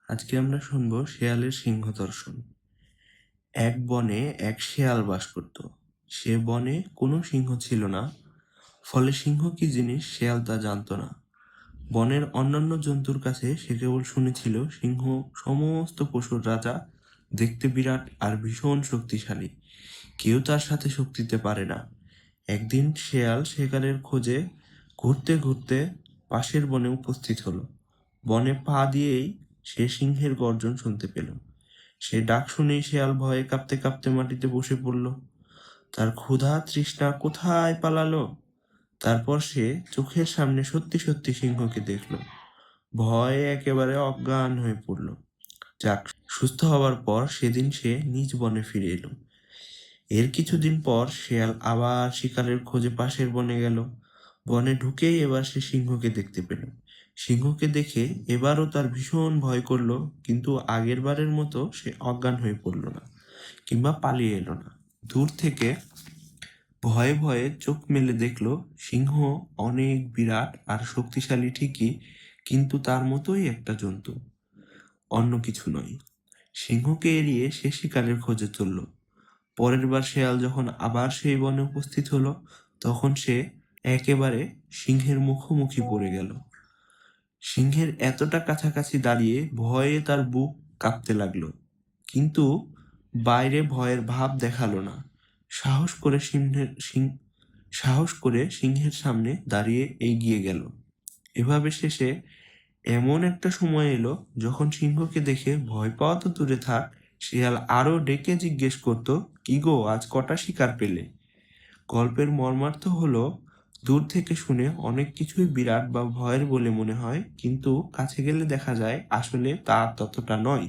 আজকে আমরা শুনবো শেয়ালের সিংহ দর্শন। এক বনে এক শেয়াল বাস করত। সে বনে কোনো সিংহ ছিল না, ফলে সিংহ কি জিনিস শেয়াল তা জানতো না। বনের অন্যান্য জন্তুর কাছে সে কেবল শুনেছিল সিংহ সমস্ত পশুর রাজা, দেখতে বিরাট আর ভীষণ শক্তিশালী, কেউ তার সাথে শক্তিতে পারে না। একদিন শেয়াল শিকারের খোঁজে ঘুরতে ঘুরতে পাশের বনে উপস্থিত হলো। বনে পা দিয়েই সে সিংহের গর্জন শুনতে পেল। সে ডাক শুনেই শেয়াল ভয়ে কাঁপতে কাঁপতে মাটিতে বসে পড়ল। তার ক্ষুধা তৃষ্ণা কোথায় পালালো। তারপর সে চোখের সামনে সত্যি সত্যি সিংহকে দেখল। ভয়ে একেবারে অজ্ঞান হয়ে পড়ল। যাক, সুস্থ হবার পর সেদিন সে নিজ বনে ফিরে এলো। এর কিছুদিন পর শেয়াল আবার শিকারের খোঁজে পাশের বনে গেল। বনে ঢুকেই এবার সে সিংহকে দেখতে পেল। সিংহকে দেখে এবারও তার ভীষণ ভয় করলো, কিন্তু আগের বারের মতো সে অজ্ঞান হয়ে পড়ল না কিংবা পালিয়ে এলো না। দূর থেকে ভয়ে ভয়ে চোখ মেলে দেখলো সিংহ অনেক বিরাট আর শক্তিশালী ঠিকই, কিন্তু তার মতোই একটা জন্তু, অন্য কিছু নয়। সিংহকে এড়িয়ে সে শিকারের খোঁজে চলল। পরের বার শেয়াল যখন আবার সেই বনে উপস্থিত হলো, তখন সে একেবারে সিংহের মুখোমুখি পড়ে গেল। সিংহের এতটা কাছাকাছি দাঁড়িয়ে ভয়ে তার বুক কাঁপতে লাগলো, কিন্তু বাইরে ভয়ের ভাব দেখালো না। সাহস করে সিংহের সামনে দাঁড়িয়ে এগিয়ে গেল। এভাবে শেষে এমন একটা সময় এলো যখন সিংহকে দেখে ভয় পাওয়া তো দূরে থাক, শিয়াল আরো ডেকে জিজ্ঞেস করতো, কি গো, আজ কটা শিকার পেলে? গল্পের মর্মার্থ হলো, দূর থেকে শুনে অনেক কিছুই বিরাট বা ভয়ের বলে মনে হয়, কিন্তু কাছে গেলে দেখা যায় আসলে তা ততটা নয়।